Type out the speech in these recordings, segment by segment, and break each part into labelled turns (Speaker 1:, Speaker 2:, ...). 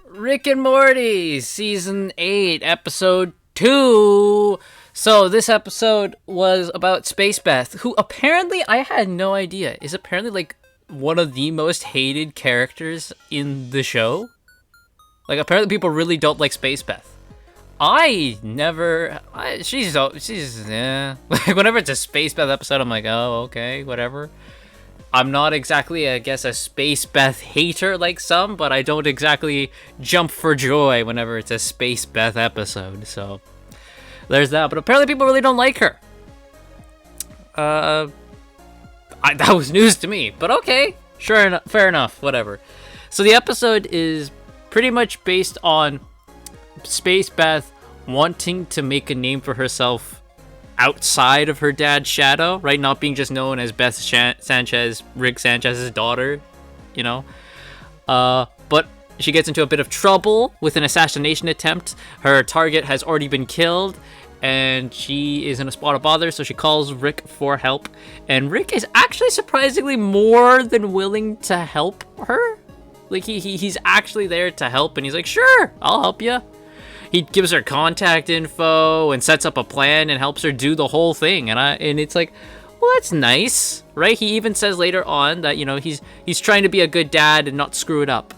Speaker 1: Rick and Morty, Season 8, Episode 2. So, this episode was about Space Beth, who apparently, I had no idea, is apparently like one of the most hated characters in the show. Like, apparently people really don't like Space Beth. She's like, whenever it's a Space Beth episode, I'm like, oh, okay, whatever. I'm not exactly, I guess, a Space Beth hater like some, but I don't exactly jump for joy whenever it's a Space Beth episode, so there's that. But apparently people really don't like her. That was news to me, but okay, sure, fair enough, whatever. So the episode is pretty much based on Space Beth wanting to make a name for herself outside of her dad's shadow, right? Not being just known as Beth Sanchez, Rick Sanchez's daughter, you know? But she gets into a bit of trouble with an assassination attempt. Her target has already been killed, and she is in a spot of bother, so she calls Rick for help. And Rick is actually surprisingly more than willing to help her. Like, he's actually there to help, and he's like, sure, I'll help you. He gives her contact info and sets up a plan and helps her do the whole thing. And it's like, well, that's nice, right? He even says later on that, you know, he's trying to be a good dad and not screw it up.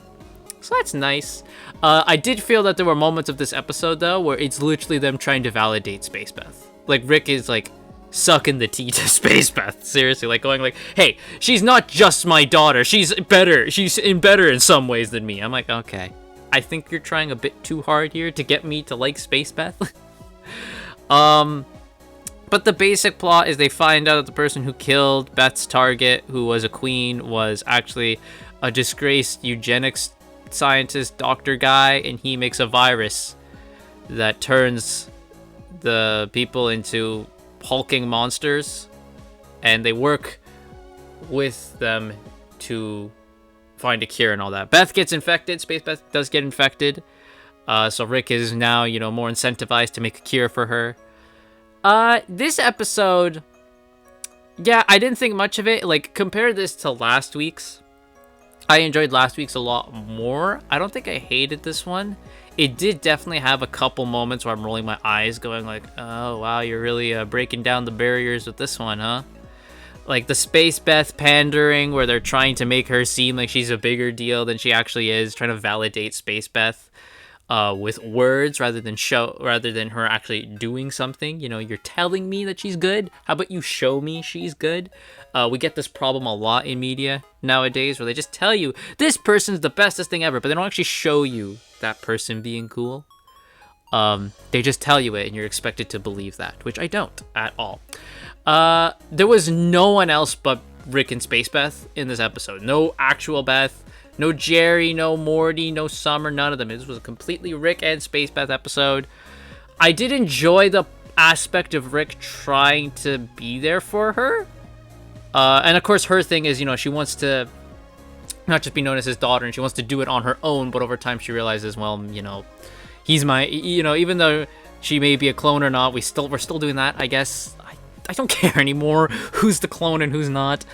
Speaker 1: So that's nice. I did feel that there were moments of this episode, though, where it's literally them trying to validate Space Beth. Like, Rick is, like, sucking the tea to Space Beth. Seriously, like, going like, hey, she's not just my daughter. She's better. She's better in some ways than me. I'm like, okay. I think you're trying a bit too hard here to get me to like Space Beth. But the basic plot is they find out that the person who killed Beth's target, who was a queen, was actually a disgraced eugenics scientist doctor guy, and he makes a virus that turns the people into hulking monsters, and they work with them to find a cure and all that. Beth gets infected. Space Beth does get infected. So Rick is now, you know, more incentivized to make a cure for her. This episode, yeah, I didn't think much of it. Like, compare this to last week's. I enjoyed last week's a lot more. I don't think I hated this one. It did definitely have a couple moments where I'm rolling my eyes going like, oh, wow, you're really breaking down the barriers with this one, huh? Like the Space Beth pandering, where they're trying to make her seem like she's a bigger deal than she actually is, trying to validate Space Beth with words rather than her actually doing something. You know, you're telling me that she's good. How about you show me she's good? We get this problem a lot in media nowadays, where they just tell you this person's the bestest thing ever, but they don't actually show you that person being cool. They just tell you it, and you're expected to believe that, which I don't at all. There was no one else but Rick and Space Beth in this episode. No actual Beth, no Jerry, no Morty, no Summer, none of them. This was a completely Rick and Space Beth episode. I did enjoy the aspect of Rick trying to be there for her. And of course her thing is, you know, she wants to not just be known as his daughter, and she wants to do it on her own, but over time she realizes, well, you know, he's my, you know, even though she may be a clone or not, we're still doing that, I guess. I don't care anymore who's the clone and who's not.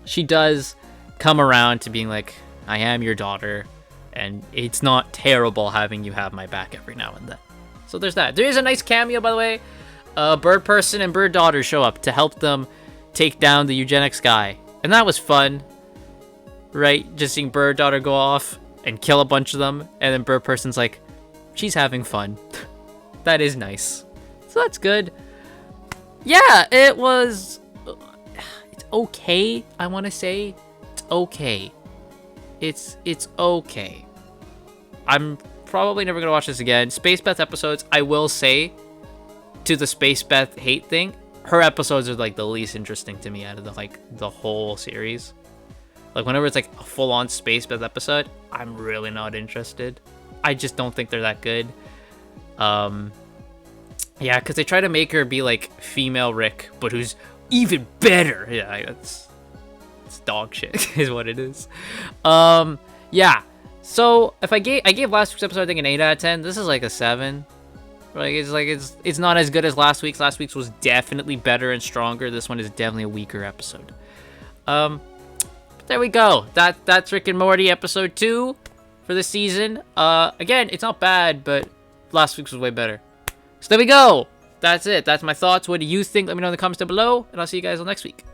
Speaker 1: She does come around to being like, I am your daughter, and it's not terrible having you have my back every now and then. So there's that. There is a nice cameo, by the way. Bird Person and Bird Daughter show up to help them take down the eugenics guy. And that was fun, right? Just seeing Bird Daughter go off and kill a bunch of them, and then Bird Person's like, she's having fun. That is nice. So that's good. Yeah, it's okay, I want to say. It's okay. It's okay. I'm probably never going to watch this again. Space Beth episodes, I will say, to the Space Beth hate thing, her episodes are like the least interesting to me out of the whole series. Like, whenever it's like a full-on Space Beth episode, I'm really not interested. I just don't think they're that good. Yeah, because they try to make her be like female Rick, but who's even better. Yeah, it's dog shit is what it is. Yeah. So if I gave last week's episode, I think, an 8 out of 10. This is like a 7. It's not as good as last week's. Last week's was definitely better and stronger. This one is definitely a weaker episode. But there we go. That's Rick and Morty episode 2. for this season. Again, it's not bad, but last week's was way better. So there we go. That's it. That's my thoughts. What do you think? Let me know in the comments down below, and I'll see you guys all next week.